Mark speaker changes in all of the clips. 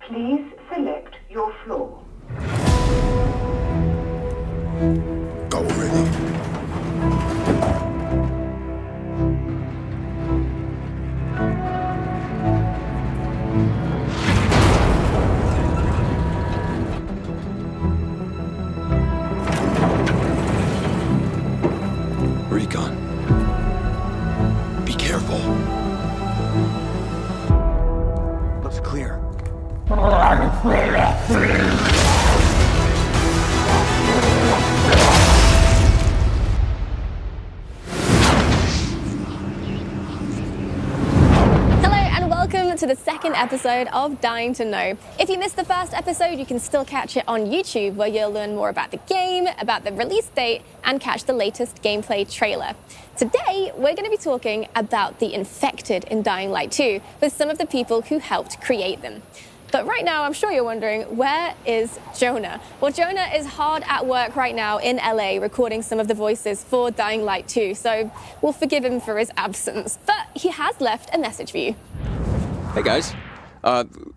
Speaker 1: Please select your floor.
Speaker 2: Go already. Recon. Be careful. Looks clear.
Speaker 3: To the second episode of Dying to Know. If you missed the first episode, you can still catch it on YouTube, where you'll learn more about the game, about the release date, and catch the latest gameplay trailer. Today, we're going to be talking about the infected in Dying Light 2 with some of the people who helped create them. But right now, I'm sure you're wondering, where is Jonah? Well, Jonah is hard at work right now in LA recording some of the voices for Dying Light 2, so we'll forgive him for his absence. But he has left a message for you.
Speaker 4: Hey guys,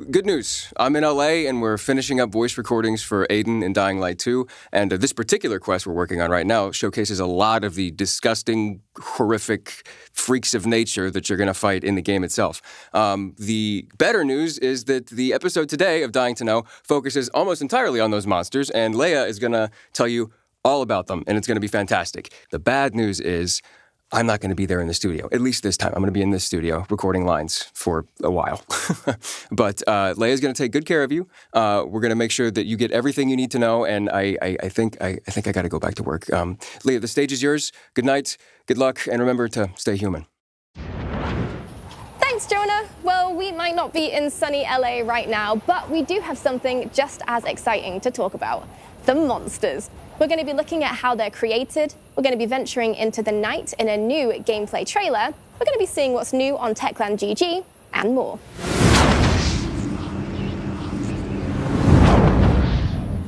Speaker 4: good news. I'm in LA and we're finishing up voice recordings for Aiden in Dying Light 2, and this particular quest we're working on right now showcases a lot of the disgusting, horrific freaks of nature that you're going to fight in the game itself. The better news is that the episode today of Dying to Know focuses almost entirely on those monsters, and Leia is going to tell you all about them, and it's going to be fantastic. The bad news is I'm not going to be there in the studio, at least this time. I'm going to be in this studio recording lines for a while. But Leia's going to take good care of you. We're going to make sure that you get everything you need to know, and I think I got to go back to work. Leia, the stage is yours. Good night, good luck, and remember to stay human.
Speaker 3: Thanks, Jonah. Well, we might not be in sunny LA right now, but we do have something just as exciting to talk about: the monsters. We're going to be looking at how they're created. We're going to be venturing into the night in a new gameplay trailer. We're going to be seeing what's new on TechlandGG and more.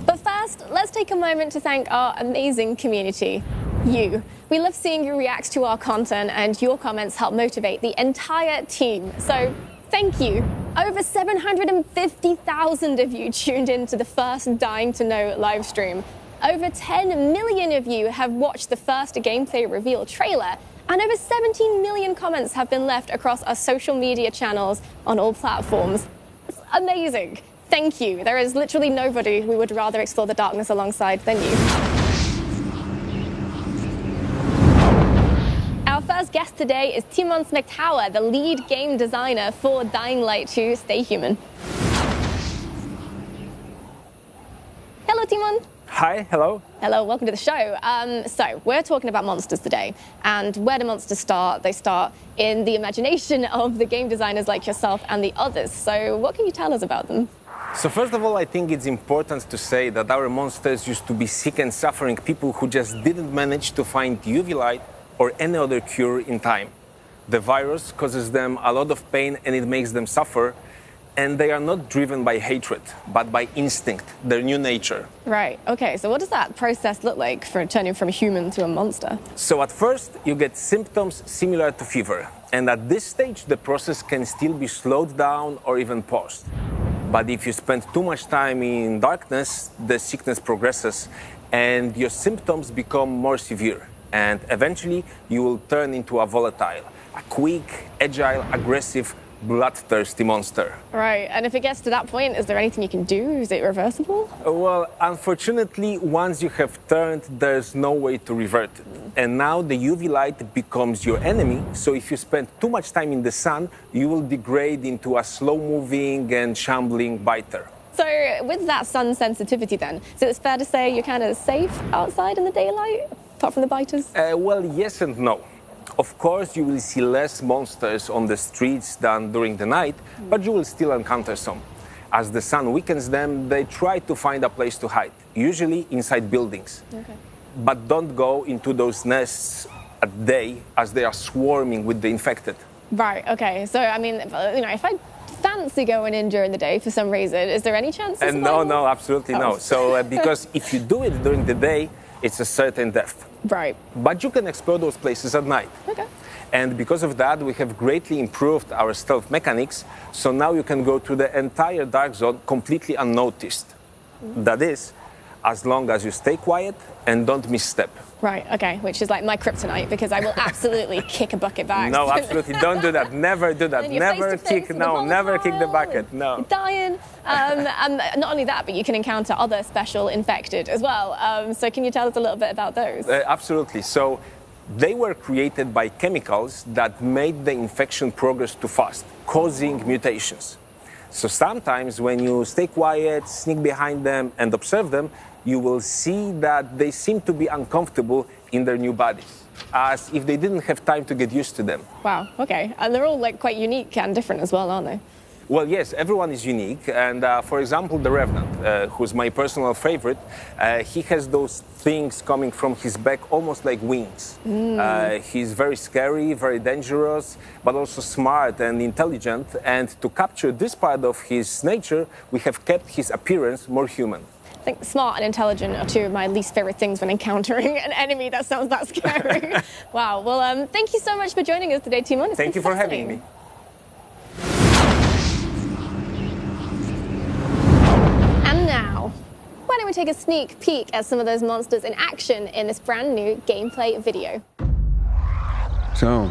Speaker 3: But first, let's take a moment to thank our amazing community. You. We love seeing you react to our content, and your comments help motivate the entire team. So thank you. Over 750,000 of you tuned in to the first Dying to Know live stream. Over 10 million of you have watched the first gameplay reveal trailer, and over 17 million comments have been left across our social media channels on all platforms. It's amazing. Thank you. There is literally nobody we would rather explore the darkness alongside than you. Our first guest today is Timon Smektauer, the lead game designer for Dying Light 2 Stay Human. Hello, Timon.
Speaker 5: Hi, hello.
Speaker 3: Hello, welcome to the show. So we're talking about monsters today, and where do monsters start? They start in the imagination of the game designers like yourself and the others. So what can you tell us about them?
Speaker 5: So first of all, I think it's important to say that our monsters used to be sick and suffering people who just didn't manage to find UV light or any other cure in time. The virus causes them a lot of pain and it makes them suffer. And they are not driven by hatred, but by instinct, their new nature.
Speaker 3: Right, okay, so what does that process look like for turning from a human to a monster?
Speaker 5: So at first, you get symptoms similar to fever. And at this stage, the process can still be slowed down or even paused. But if you spend too much time in darkness, the sickness progresses and your symptoms become more severe. And eventually, you will turn into a volatile, a quick, agile, aggressive, bloodthirsty monster.
Speaker 3: Right, and if it gets to that point, is there anything you can do? Is it reversible?
Speaker 5: Well, unfortunately, once you have turned, there's no way to revert it. And now the UV light becomes your enemy, so if you spend too much time in the sun, you will degrade into a slow-moving and shambling biter.
Speaker 3: So with that sun sensitivity then, so it's fair to say you're kind of safe outside in the daylight, apart from the biters?
Speaker 5: Well, yes and no. Of course, you will see less monsters on the streets than during the night, but you will still encounter some. As the sun weakens them, they try to find a place to hide, usually inside buildings.
Speaker 3: Okay.
Speaker 5: But don't go into those nests at day, as they are swarming with the infected.
Speaker 3: Right, okay. So, I mean, if I fancy going in during the day for some reason, is there any chance of survival?
Speaker 5: No, absolutely no. So, because if you do it during the day, it's a certain death.
Speaker 3: Right.
Speaker 5: But you can explore those places at night.
Speaker 3: Okay.
Speaker 5: And because of that, we have greatly improved our stealth mechanics. So now you can go through the entire dark zone completely unnoticed. That is, as long as you stay quiet and don't misstep.
Speaker 3: Right, okay, which is like my kryptonite because I will absolutely kick a bucket back.
Speaker 5: No, absolutely, don't do that. Never do that. Never kick. No, never kick the bucket. No.
Speaker 3: You're dying. And not only that, but you can encounter other special infected as well. So can you tell us a little bit about those?
Speaker 5: Absolutely. So they were created by chemicals that made the infection progress too fast, causing mutations. So sometimes when you stay quiet, sneak behind them, and observe them, you will see that they seem to be uncomfortable in their new bodies, as if they didn't have time to get used to them.
Speaker 3: Wow, okay. And they're all like quite unique and different as well, aren't they?
Speaker 5: Well, yes, everyone is unique. And for example, the Revenant, who's my personal favorite, he has those things coming from his back, almost like wings. He's very scary, very dangerous, but also smart and intelligent. And to capture this part of his nature, we have kept his appearance more human.
Speaker 3: I think smart and intelligent are two of my least favorite things when encountering an enemy that sounds that scary. Wow. Well, thank you so much for joining us today, Timon.
Speaker 5: Thank you for having me.
Speaker 3: And now, why don't we take a sneak peek at some of those monsters in action in this brand new gameplay video.
Speaker 2: So,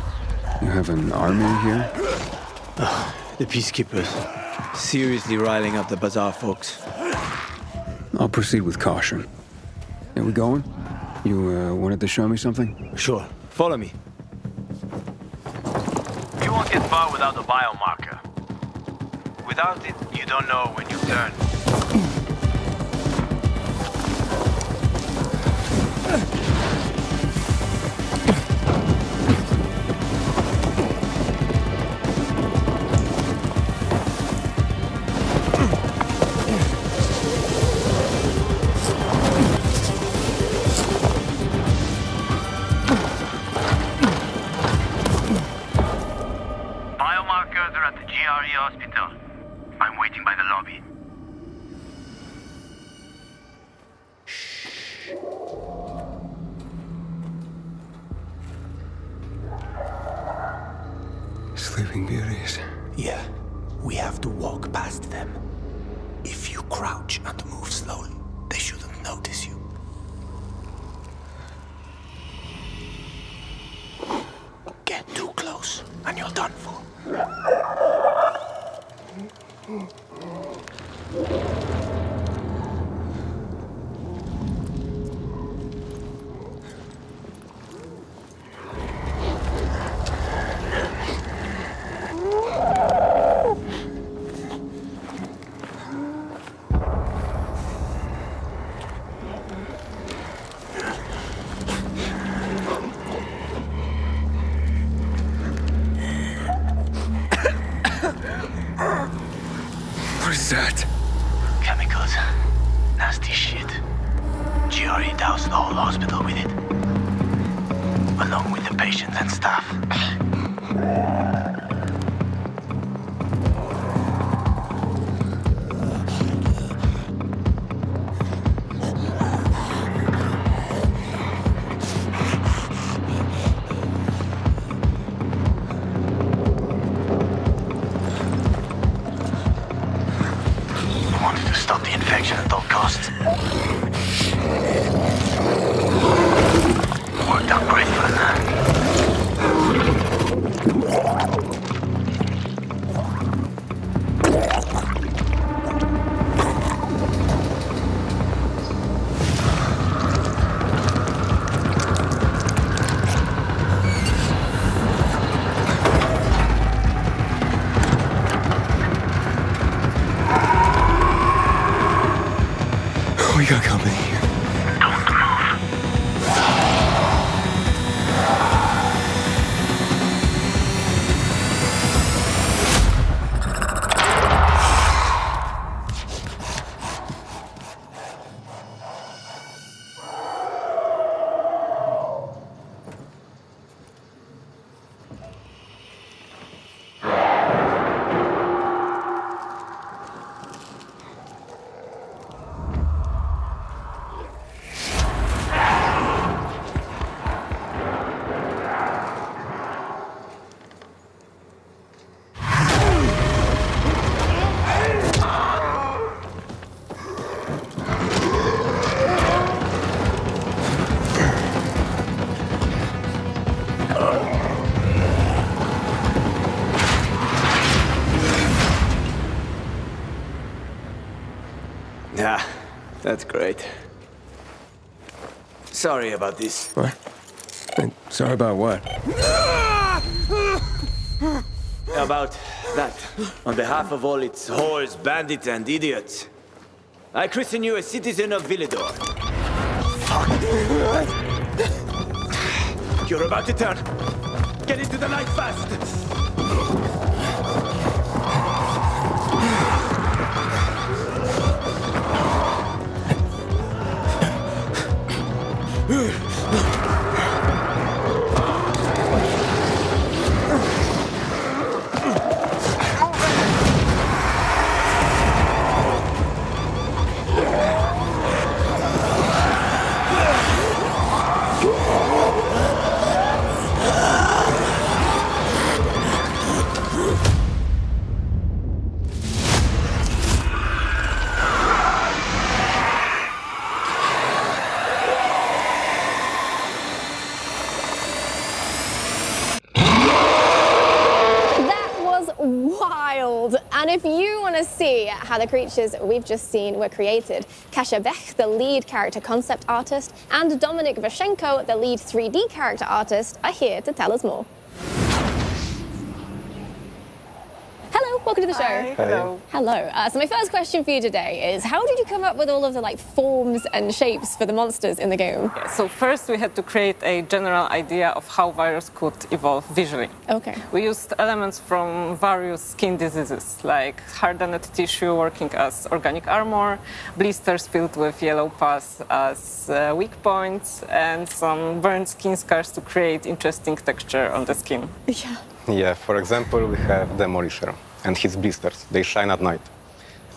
Speaker 2: you have an army here?
Speaker 6: The peacekeepers. Seriously riling up the bazaar folks.
Speaker 2: I'll proceed with caution. Are we going? You wanted to show me something?
Speaker 6: Sure. Follow me.
Speaker 7: You won't get far without a biomarker. Without it, you don't know when you turn. Biomarkers are at the GRE hospital. I'm waiting by the lobby.
Speaker 2: Sleeping Beauties.
Speaker 8: Yeah, we have to walk past them. If you crouch and move slowly, they shouldn't notice you. Get too close, and you're done for.
Speaker 2: What is that?
Speaker 8: Chemicals. Nasty shit. GRE doused the whole hospital with it. Along with the patients and staff. Wanted to stop the infection at all costs. Worked out great for now.
Speaker 2: We got company here.
Speaker 8: Don't move.
Speaker 6: Yeah, that's great. Sorry about this.
Speaker 2: What? Sorry about what?
Speaker 6: About that. On behalf of all its whores, bandits, and idiots, I christen you a citizen of Villador. Fuck. You're about to turn. Get into the light fast!
Speaker 3: Wild. And if you want to see how the creatures we've just seen were created, Kasia Bech, the lead character concept artist, and Dominik Vashenko, the lead 3D character artist, are here to tell us more. Hello, welcome to the show.
Speaker 9: Hi. Hello.
Speaker 3: Hello. So my first question for you today is, how did you come up with all of the forms and shapes for the monsters in the game?
Speaker 9: Yeah, so first we had to create a general idea of how virus could evolve visually.
Speaker 3: Okay.
Speaker 9: We used elements from various skin diseases, like hardened tissue working as organic armor, blisters filled with yellow pus as weak points, and some burned skin scars to create interesting texture on the skin.
Speaker 3: Yeah.
Speaker 10: Yeah, for example, we have Demolisher and his blisters. They shine at night.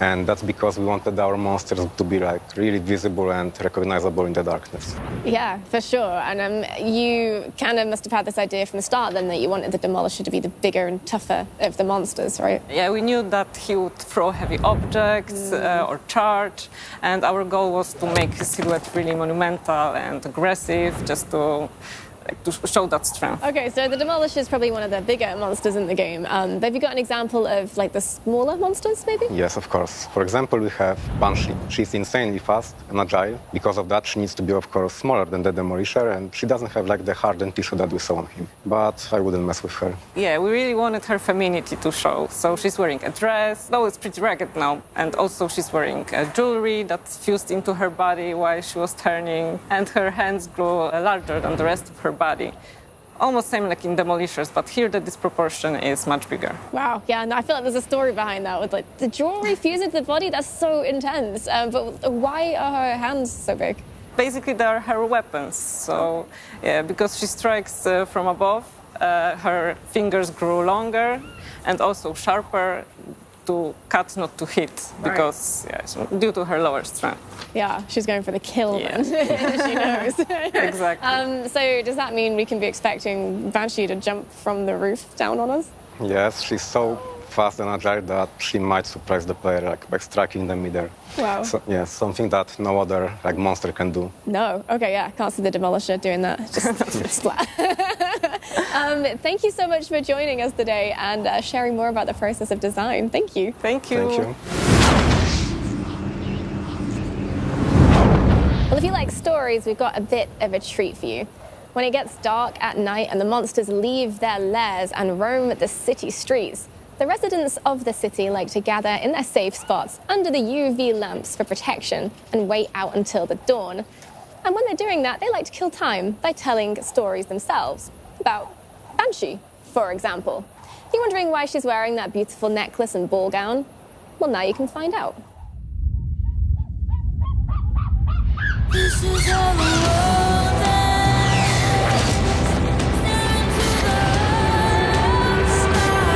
Speaker 10: And that's because we wanted our monsters to be really visible and recognizable in the darkness.
Speaker 3: Yeah, for sure. And you kind of must have had this idea from the start then that you wanted the Demolisher to be the bigger and tougher of the monsters, right?
Speaker 9: Yeah, we knew that he would throw heavy objects or charge, and our goal was to make his silhouette really monumental and aggressive, just to show that strength.
Speaker 3: Okay, so the Demolisher is probably one of the bigger monsters in the game. But have you got an example of the smaller monsters, maybe?
Speaker 10: Yes, of course. For example, we have Banshee. She's insanely fast and agile. Because of that, she needs to be, of course, smaller than the Demolisher, and she doesn't have the hardened tissue that we saw on him. But I wouldn't mess with her.
Speaker 9: Yeah, we really wanted her femininity to show. So she's wearing a dress, though it's pretty ragged now. And also she's wearing jewelry that's fused into her body while she was turning. And her hands grew larger than the rest of her body. Almost same like in Demolishers, but here the disproportion is much bigger.
Speaker 3: Wow, yeah, no, I feel like there's a story behind that with the jewelry fusing to the body. That's so intense. But why are her hands so big?
Speaker 9: Basically, they are her weapons. So, yeah, because she strikes from above, her fingers grow longer and also sharper to cut, not to hit, because due to her lower strength.
Speaker 3: Yeah, she's going for the kill then. She knows.
Speaker 9: Exactly.
Speaker 3: So does that mean we can be expecting Banshee to jump from the roof down on us?
Speaker 10: Yes, she's so fast and agile that she might surprise the player by striking them midair.
Speaker 3: Wow.
Speaker 10: So, yeah, something that no other monster can do.
Speaker 3: No. Okay, yeah, can't see the Demolisher doing that. Just splat. Thank you so much for joining us today and sharing more about the process of design. Thank you.
Speaker 9: Thank you.
Speaker 10: Thank you.
Speaker 3: Well, if you like stories, we've got a bit of a treat for you. When it gets dark at night and the monsters leave their lairs and roam the city streets, the residents of the city like to gather in their safe spots under the UV lamps for protection and wait out until the dawn. And when they're doing that, they like to kill time by telling stories themselves about Banshee, for example. You're wondering why she's wearing that beautiful necklace and ball gown? Well, now you can find out.
Speaker 11: This is how the world ends. Staring to the sky.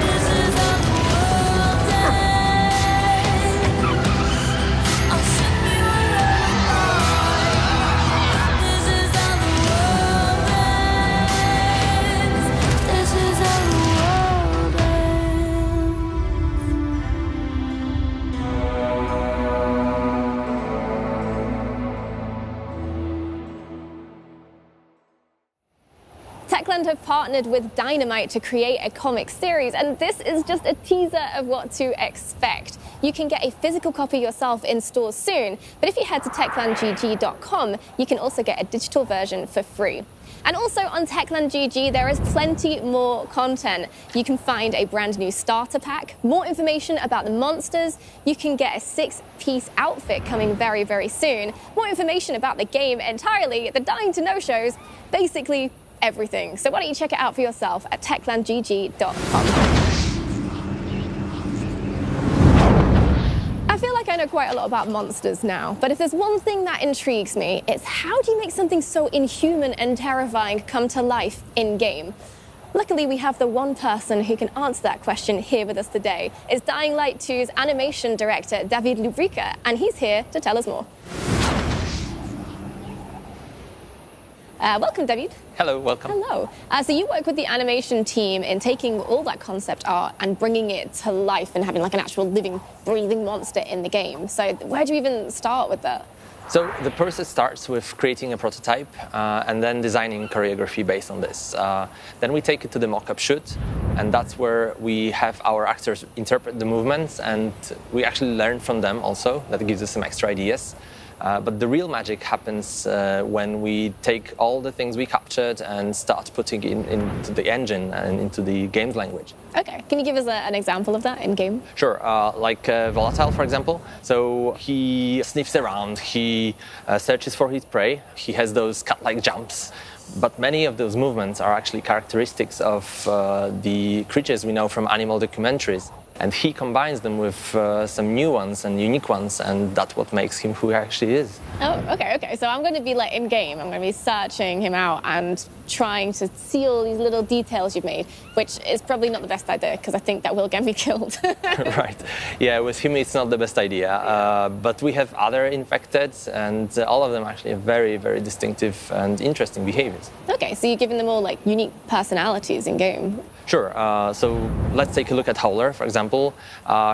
Speaker 11: This is how the world ends. I'll send you a lullaby. This is how the world ends. This is how the world ends.
Speaker 3: Techland have partnered with Dynamite to create a comic series, and this is just a teaser of what to expect. You can get a physical copy yourself in stores soon, but if you head to techlandgg.com, you can also get a digital version for free. And also on Techland GG, there is plenty more content. You can find a brand new starter pack, more information about the monsters. You can get a 6-piece outfit coming very, very soon. More information about the game entirely, the Dying to Know shows, basically everything. So why don't you check it out for yourself at techlandgg.com. I feel like I know quite a lot about monsters now, but if there's one thing that intrigues me, it's how do you make something so inhuman and terrifying come to life in-game? Luckily, we have the one person who can answer that question here with us today. It's Dying Light 2's animation director, David Lubrica, and he's here to tell us more. Welcome, David.
Speaker 12: Hello, welcome.
Speaker 3: Hello. So you work with the animation team in taking all that concept art and bringing it to life and having like an actual living, breathing monster in the game. So where do you even start with that?
Speaker 12: So the process starts with creating a prototype and then designing choreography based on this. Then we take it to the mock-up shoot, and that's where we have our actors interpret the movements, and we actually learn from them also. That gives us some extra ideas. But the real magic happens when we take all the things we captured and start putting it into the engine and into the game's language.
Speaker 3: Okay, can you give us an example of that in game?
Speaker 12: Sure, like Volatile, for example. So he sniffs around, he searches for his prey, he has those cat-like jumps. But many of those movements are actually characteristics of the creatures we know from animal documentaries. And he combines them with some new ones and unique ones, and that's what makes him who he actually is.
Speaker 3: Oh, okay. So I'm going to be like in game. I'm going to be searching him out and trying to see all these little details you've made, which is probably not the best idea because I think that will get me killed.
Speaker 12: Right. Yeah, with him it's not the best idea. But we have other infected, and all of them actually have very, very distinctive and interesting behaviors.
Speaker 3: Okay, so you're giving them all like unique personalities in game.
Speaker 12: Sure. So let's take a look at Howler, for example.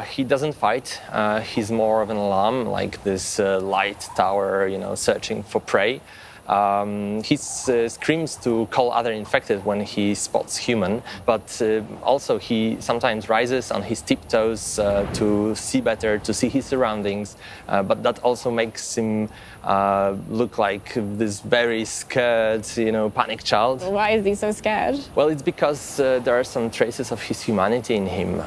Speaker 12: He doesn't fight. He's more of an alarm, like this light tower, searching for prey. He screams to call other infected when he spots human, but also he sometimes rises on his tiptoes to see better, to see his surroundings, but that also makes him look like this very scared, panic child.
Speaker 3: Why is he so scared?
Speaker 12: Well, it's because there are some traces of his humanity in him.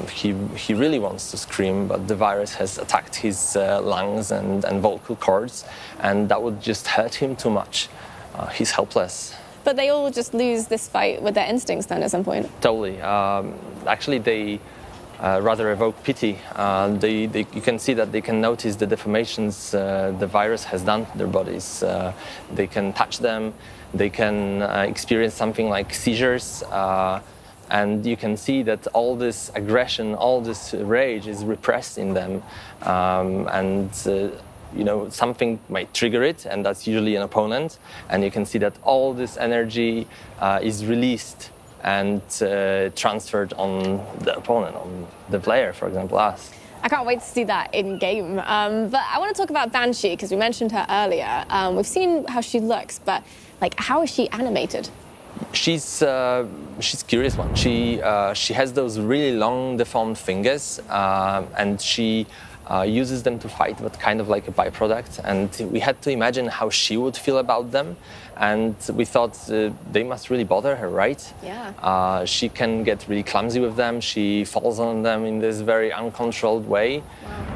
Speaker 12: He really wants to scream, but the virus has attacked his lungs and vocal cords, and that would just hurt him too much. He's helpless.
Speaker 3: But they all just lose this fight with their instincts then at some point?
Speaker 12: Totally. Actually, they rather evoke pity. You can see that they can notice the deformations the virus has done to their bodies. They can touch them. They can experience something like seizures. And you can see that all this aggression, all this rage is repressed in them. Something might trigger it, and that's usually an opponent. And you can see that all this energy is released and transferred on the opponent, on the player, for example, us.
Speaker 3: I can't wait to see that in game. But I want to talk about Banshee because we mentioned her earlier. We've seen how she looks, but how is she animated?
Speaker 12: She's a curious one. She has those really long deformed fingers, and she uses them to fight, but kind of like a byproduct. And we had to imagine how she would feel about them. And we thought they must really bother her, right?
Speaker 3: Yeah.
Speaker 12: She can get really clumsy with them. She falls on them in this very uncontrolled way,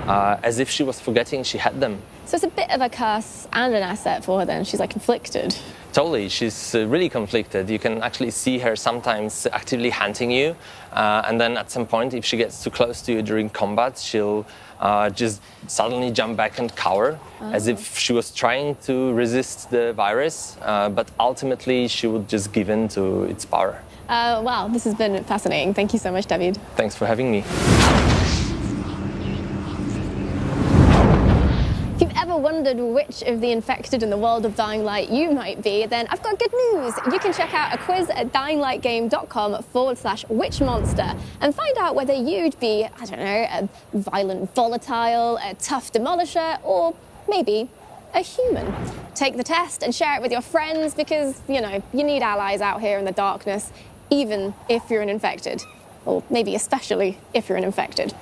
Speaker 12: as if she was forgetting she had them.
Speaker 3: So it's a bit of a curse and an asset for her then. She's like conflicted.
Speaker 12: Totally, she's really conflicted. You can actually see her sometimes actively hunting you, and then at some point, if she gets too close to you during combat, she'll just suddenly jump back and cower, as if she was trying to resist the virus, but ultimately she would just give in to its power.
Speaker 3: Wow, this has been fascinating. Thank you so much, David.
Speaker 12: Thanks for having me.
Speaker 3: If you've ever wondered which of the infected in the world of Dying Light you might be, then I've got good news. You can check out a quiz at dyinglightgame.com/witchmonster and find out whether you'd be, a violent volatile, a tough demolisher, or maybe a human. Take the test and share it with your friends because, you need allies out here in the darkness, even if you're an infected. Or maybe especially if you're an infected.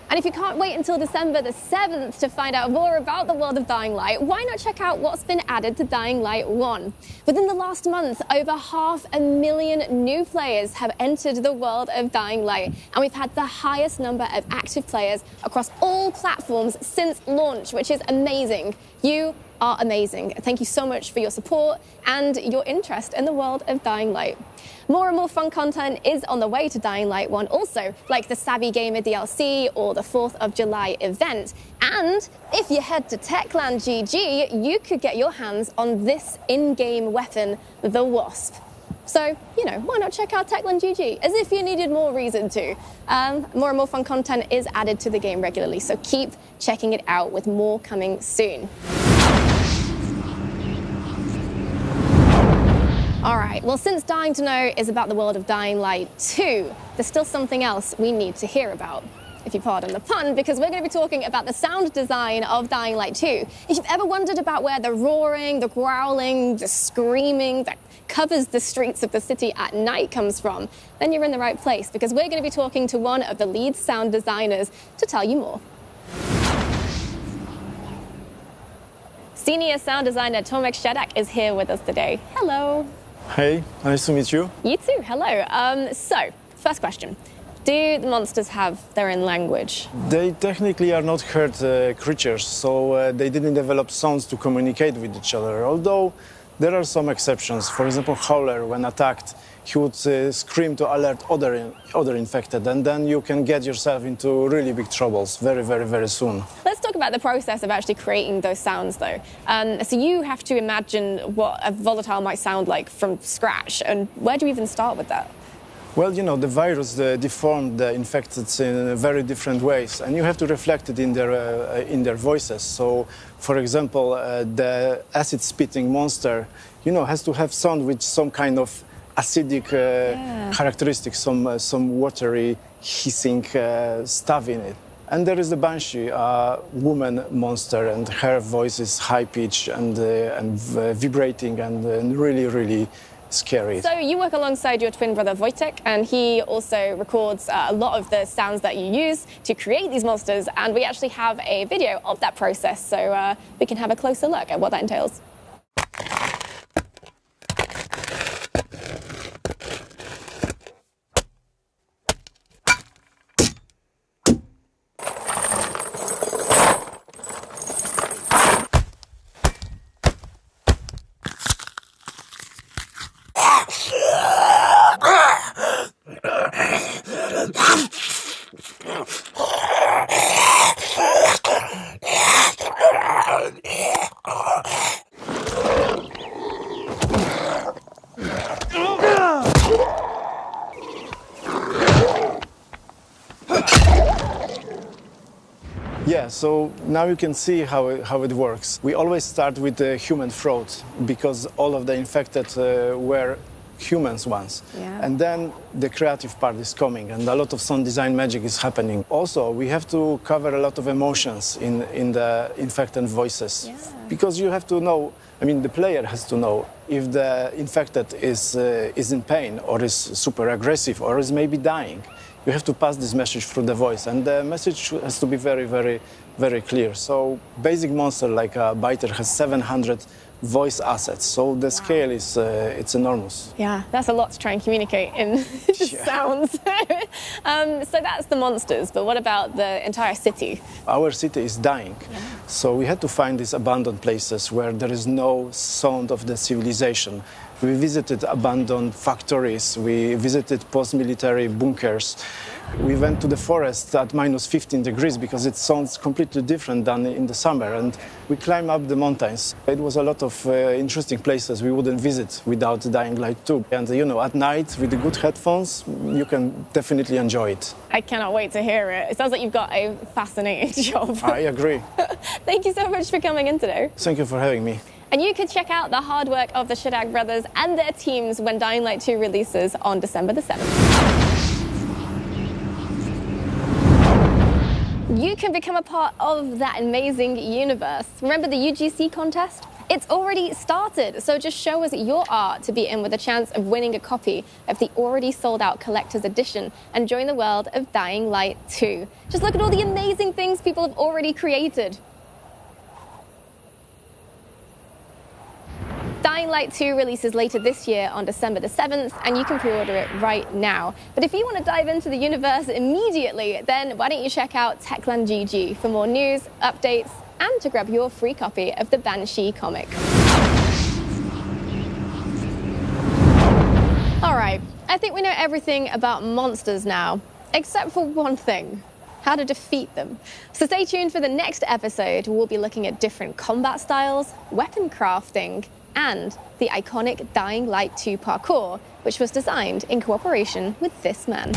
Speaker 3: And if you can't wait until December the 7th to find out more about the world of Dying Light, why not check out what's been added to Dying Light 1? Within the last month, over 500,000 new players have entered the world of Dying Light, and we've had the highest number of active players across all platforms since launch, which is amazing. You are amazing. Thank you so much for your support and your interest in the world of Dying Light. More and more fun content is on the way to Dying Light 1 also, like the Savvy Gamer DLC or the 4th of July event. And if you head to TechlandGG, you could get your hands on this in-game weapon, the Wasp. So, why not check out TechlandGG? As if you needed more reason to. More and more fun content is added to the game regularly, so keep checking it out with more coming soon. All right, well, since Dying to Know is about the world of Dying Light 2, there's still something else we need to hear about, if you pardon the pun, because we're going to be talking about the sound design of Dying Light 2. If you've ever wondered about where the roaring, the growling, the screaming that covers the streets of the city at night comes from, then you're in the right place, because we're going to be talking to one of the lead sound designers to tell you more. Senior sound designer To XboxBG is here with us today. Hello.
Speaker 13: Hey, nice to meet you.
Speaker 3: You too, hello. So, first question. Do the monsters have their own language?
Speaker 13: They technically are not herd creatures, so they didn't develop sounds to communicate with each other, although there are some exceptions. For example, Howler, when attacked, he would scream to alert other infected, and then you can get yourself into really big troubles very, very, very soon.
Speaker 3: Let's talk about the process of actually creating those sounds, though. So you have to imagine what a volatile might sound like from scratch, and where do you even start with that?
Speaker 13: Well, the virus deformed the infected in very different ways, and you have to reflect it in their voices. So, for example, the acid-spitting monster, has to have sound with some kind of acidic characteristics, some watery, hissing stuff in it. And there is the Banshee, a woman monster, and her voice is high-pitched and vibrating and really, really scary.
Speaker 3: So you work alongside your twin brother Wojtek, and he also records a lot of the sounds that you use to create these monsters, and we actually have a video of that process, so we can have a closer look at what that entails.
Speaker 13: Yeah, so now you can see how it works. We always start with the human throat because all of the infected were humans once.
Speaker 3: Yeah.
Speaker 13: And then the creative part is coming and a lot of sound design magic is happening. Also, we have to cover a lot of emotions in the infected voices. Because you have to know, the player has to know if the infected is in pain or is super aggressive or is maybe dying. You have to pass this message through the voice, and the message has to be very, very, very clear. So basic monster like a biter has 700 voice assets, so the scale is it's enormous.
Speaker 3: Yeah, that's a lot to try and communicate in sounds. So that's the monsters, but what about the entire city?
Speaker 13: Our city is dying, so we had to find these abandoned places where there is no sound of the civilization. We visited abandoned factories, we visited post-military bunkers. We went to the forest at minus 15 degrees because it sounds completely different than in the summer, and we climbed up the mountains. It was a lot of interesting places we wouldn't visit without Dying Light 2. And at night with the good headphones, you can definitely enjoy it.
Speaker 3: I cannot wait to hear it. It sounds like you've got a fascinating job.
Speaker 13: I agree.
Speaker 3: Thank you so much for coming in today.
Speaker 13: Thank you for having me.
Speaker 3: And you can check out the hard work of the XboxBG brothers and their teams when Dying Light 2 releases on December the 7th. You can become a part of that amazing universe. Remember the UGC contest? It's already started, so just show us your art to be in with a chance of winning a copy of the already sold out collector's edition and join the world of Dying Light 2. Just look at all the amazing things people have already created. Dying Light 2 releases later this year on December the 7th, and you can pre-order it right now. But if you want to dive into the universe immediately, then why don't you check out TechlandGG for more news, updates, and to grab your free copy of the Banshee comic. All right, I think we know everything about monsters now, except for one thing: how to defeat them. So stay tuned for the next episode. We'll be looking at different combat styles, weapon crafting, and the iconic Dying Light 2 parkour, which was designed in cooperation with this man.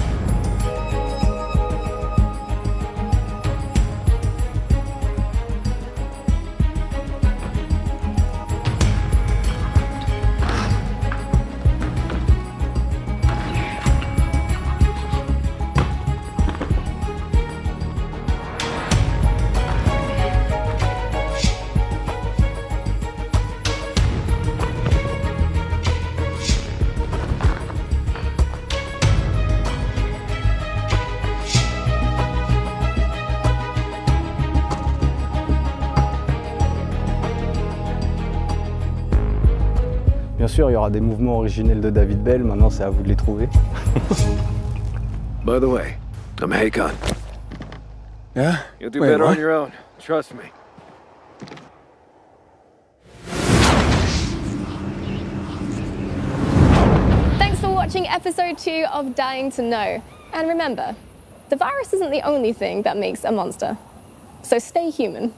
Speaker 14: Bien sûr, il y aura des mouvements originels de David Bell, maintenant c'est à vous de les trouver.
Speaker 15: By the way, I'm Hakon.
Speaker 2: Yeah?
Speaker 15: You'll do
Speaker 2: Wait,
Speaker 15: better
Speaker 2: what?
Speaker 15: on your own. Trust me.
Speaker 3: Thanks for watching episode 2 of Dying to Know. And remember, the virus isn't the only thing that makes a monster. So stay human.